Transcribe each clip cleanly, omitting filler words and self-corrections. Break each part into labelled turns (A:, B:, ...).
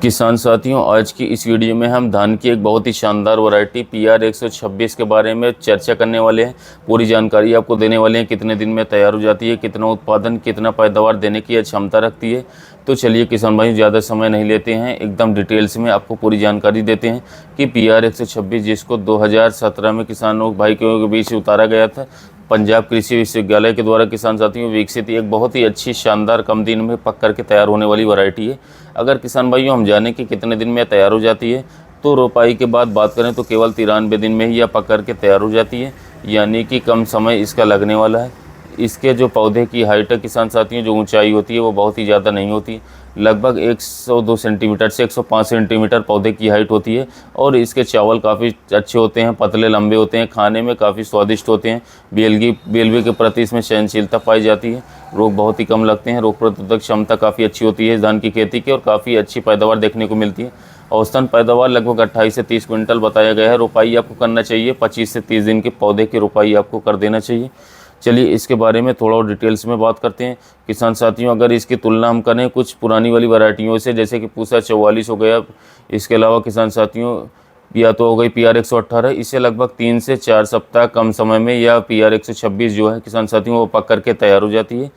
A: किसान साथियों, आज की इस वीडियो में हम धान की एक बहुत ही शानदार वैरायटी PR 126 के बारे में चर्चा करने वाले हैं। पूरी जानकारी आपको देने वाले हैं, कितने दिन में तैयार हो जाती है, कितना उत्पादन, कितना पैदावार देने की क्षमता रखती है। तो चलिए किसान भाई, ज़्यादा समय नहीं लेते हैं, एकदम डिटेल्स में आपको पूरी जानकारी देते हैं कि PR 126 जिसको 2017 में किसानों भाई के बीच उतारा गया था, पंजाब कृषि विश्वविद्यालय के द्वारा किसान साथियों विकसित एक बहुत ही अच्छी शानदार कम दिन में पक करके तैयार होने वाली वैरायटी है। अगर किसान भाइयों हम जानें कि कितने दिन में तैयार हो जाती है, तो रोपाई के बाद बात करें तो केवल 93 दिन में ही यह पक करके तैयार हो जाती है, यानी कि कम समय इसका लगने वाला है। इसके जो पौधे की हाइट है किसान साथियों, जो ऊंचाई होती है वो बहुत ही ज़्यादा नहीं होती, लगभग 102 सेंटीमीटर से 105 सेंटीमीटर पौधे की हाइट होती है। और इसके चावल काफ़ी अच्छे होते हैं, पतले लंबे होते हैं, खाने में काफ़ी स्वादिष्ट होते हैं। BLV के प्रति इसमें सहनशीलता पाई जाती है, रोग बहुत ही कम लगते हैं, रोग प्रतिरोधक क्षमता काफ़ी अच्छी होती है धान की खेती की, और काफ़ी अच्छी पैदावार देखने को मिलती है। औसतन पैदावार लगभग 28 से 30 क्विंटल बताया गया है। रोपाई आपको करना चाहिए 25 से 30 दिन के पौधे की रोपाई आपको कर देना चाहिए। चलिए इसके बारे में थोड़ा और डिटेल्स में बात करते हैं किसान साथियों। अगर इसकी तुलना हम करें कुछ पुरानी वाली वैरायटियों से, जैसे कि पूसा 44 हो गया, इसके अलावा किसान साथियों या तो हो गई PR 118, इससे लगभग 3 से 4 सप्ताह कम समय में या PR 126 जो है किसान साथियों वो पक करके तैयार हो जाती है।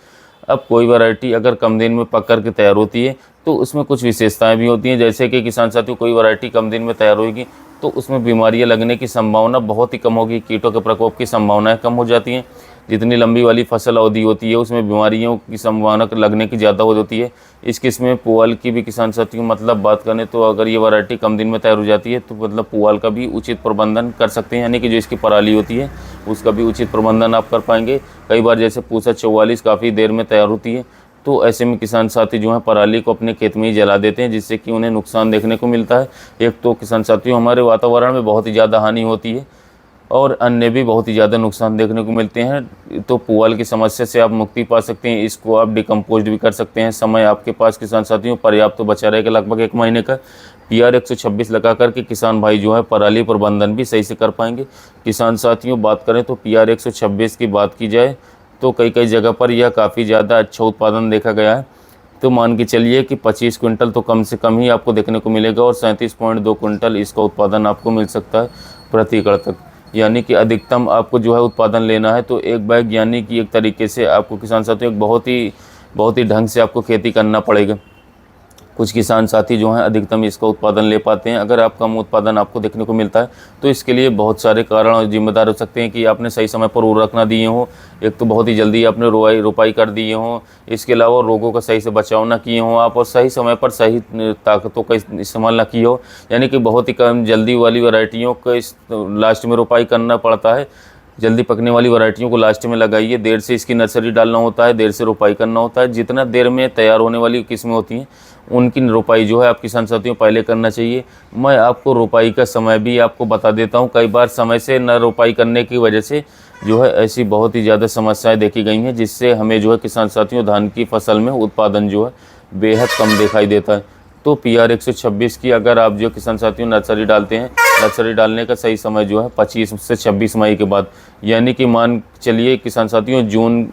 A: अब कोई वैरायटी अगर कम दिन में पक करके तैयार होती है तो उसमें कुछ विशेषताएं भी होती हैं, जैसे कि किसान साथियों कोई वैरायटी कम दिन में तैयार होगी तो उसमें बीमारियां लगने की संभावना बहुत ही कम होगी, कीटों के प्रकोप की संभावनाएं कम हो जाती हैं। जितनी लंबी वाली फसल अवधि होती है उसमें बीमारियों की संभावना लगने की ज़्यादा हो जाती है। इस किस्म में पुआल की भी किसान साथियों मतलब बात करें तो अगर ये वैरायटी कम दिन में तैयार हो जाती है तो मतलब पुआल का भी उचित प्रबंधन कर सकते हैं, यानी कि जो इसकी पराली होती है उसका भी उचित प्रबंधन आप कर पाएंगे। कई बार जैसे पूसा 44 काफ़ी देर में तैयार होती है, तो ऐसे में किसान साथी जो हैं पराली को अपने खेत में ही जला देते हैं, जिससे कि उन्हें नुकसान देखने को मिलता है। एक तो किसान साथियों हमारे वातावरण में बहुत ही ज़्यादा हानि होती है और अन्य भी बहुत ही ज़्यादा नुकसान देखने को मिलते हैं। तो पुआल की समस्या से आप मुक्ति पा सकते हैं, इसको आप डिकम्पोज भी कर सकते हैं। समय आपके पास किसान साथियों पर्याप्त तो बचा रहेगा, लगभग 1 महीने का। PR 126 लगा करके किसान भाई जो है पराली प्रबंधन भी सही से कर पाएंगे। किसान साथियों बात करें तो PR 126 की बात की जाए तो कई जगह पर यह काफ़ी ज़्यादा अच्छा उत्पादन देखा गया है। तो मान के चलिए कि 25 क्विंटल तो कम से कम ही आपको देखने को मिलेगा और 37.2 क्विंटल इसका उत्पादन आपको मिल सकता है प्रति एकड़ तक, यानी कि अधिकतम आपको जो है उत्पादन लेना है तो एक बैग, यानी कि एक तरीके से आपको किसान साथियों एक बहुत ही ढंग से आपको खेती करना पड़ेगा। कुछ किसान साथी जो हैं अधिकतम इसका उत्पादन ले पाते हैं। अगर आप कम उत्पादन आपको देखने को मिलता है तो इसके लिए बहुत सारे कारण जिम्मेदार हो सकते हैं कि आपने सही समय पर उर्वरक ना दिए हों, एक तो बहुत ही जल्दी आपने रोपाई कर दिए हों, इसके अलावा रोगों का सही से बचाव ना किए हों आप, और सही समय पर सही ताकतों का इस्तेमाल ना किए हो, यानी कि बहुत ही कम जल्दी वाली वैरायटियों को लास्ट में रोपाई करना पड़ता है। जल्दी पकने वाली वैरायटियों को लास्ट में लगाइए, देर से इसकी नर्सरी डालना होता है, देर से रोपाई करना होता है। जितना देर में तैयार होने वाली किस्में होती हैं उनकी रोपाई जो है आप किसान साथियों पहले करना चाहिए। मैं आपको रोपाई का समय भी आपको बता देता हूं। कई बार समय से न रोपाई करने की वजह से जो है ऐसी बहुत ही ज़्यादा समस्याएं देखी गई हैं, जिससे हमें जो है किसान साथियों धान की फसल में उत्पादन जो है बेहद कम दिखाई देता है। तो PR 126 की अगर आप जो किसान साथियों नर्सरी डालते हैं, नर्सरी डालने का सही समय जो है 25 से 26 मई के बाद, यानी कि मान चलिए किसान साथियों जून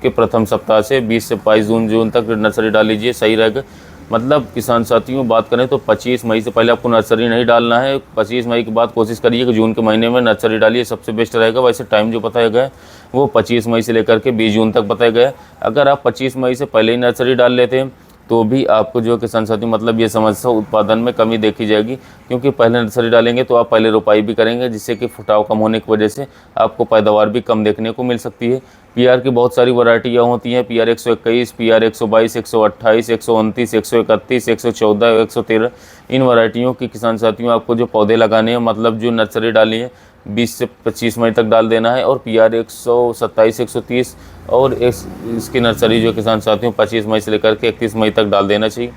A: के प्रथम सप्ताह से 20 से 22 जून तक नर्सरी डाल लीजिए, सही रहेगा। मतलब किसान साथियों बात करें तो 25 मई से पहले आपको नर्सरी नहीं डालना है। 25 मई के बाद कोशिश करिए कि जून के महीने में नर्सरी डालिए, सबसे बेस्ट रहेगा। वैसे टाइम जो बताया गया है वो 25 मई से लेकर के 20 जून तक बताया गया है। अगर आप 25 मई से पहले ही नर्सरी डाल लेते हैं तो भी आपको जो किसान साथी मतलब ये समस्या उत्पादन में कमी देखी जाएगी, क्योंकि पहले नर्सरी डालेंगे तो आप पहले रोपाई भी करेंगे, जिससे कि फुटाव कम होने की वजह से आपको पैदावार भी कम देखने को मिल सकती है। PR की बहुत सारी वैरायटियाँ होती हैं, PR 121, PR 122, 128, 129, 131, 114, 113। इन वैरायटियों की किसान साथियों आपको जो पौधे लगाने हैं, मतलब जो नर्सरी डाली है 20 से 25 मई तक डाल देना है। और PR 127, 130 और इसकी नर्सरी जो किसान साथियों 25 मई से लेकर के 31 मई तक डाल देना चाहिए।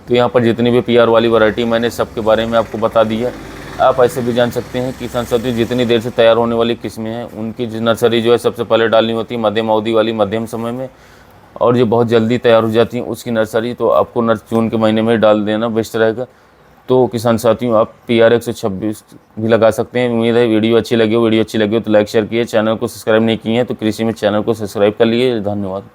A: तो यहाँ पर जितनी भी PR वाली वैरायटी मैंने सबके बारे में आपको बता दी है। आप ऐसे भी जान सकते हैं किसान साथियों जितनी देर से तैयार होने वाली किस्में हैं उनकी नर्सरी जो है सबसे पहले डालनी होती है मध्यम अवधि वाली, मध्यम समय में, और जो बहुत जल्दी तैयार हो जाती हैं उसकी नर्सरी तो आपको जून के महीने में डाल देना बेस्ट रहेगा। तो किसान साथियों आप PR 126 भी लगा सकते हैं। उम्मीद है वीडियो अच्छी लगी हो तो लाइक शेयर किए, चैनल को सब्सक्राइब नहीं किए हैं तो कृषि में चैनल को सब्सक्राइब कर लिए। धन्यवाद।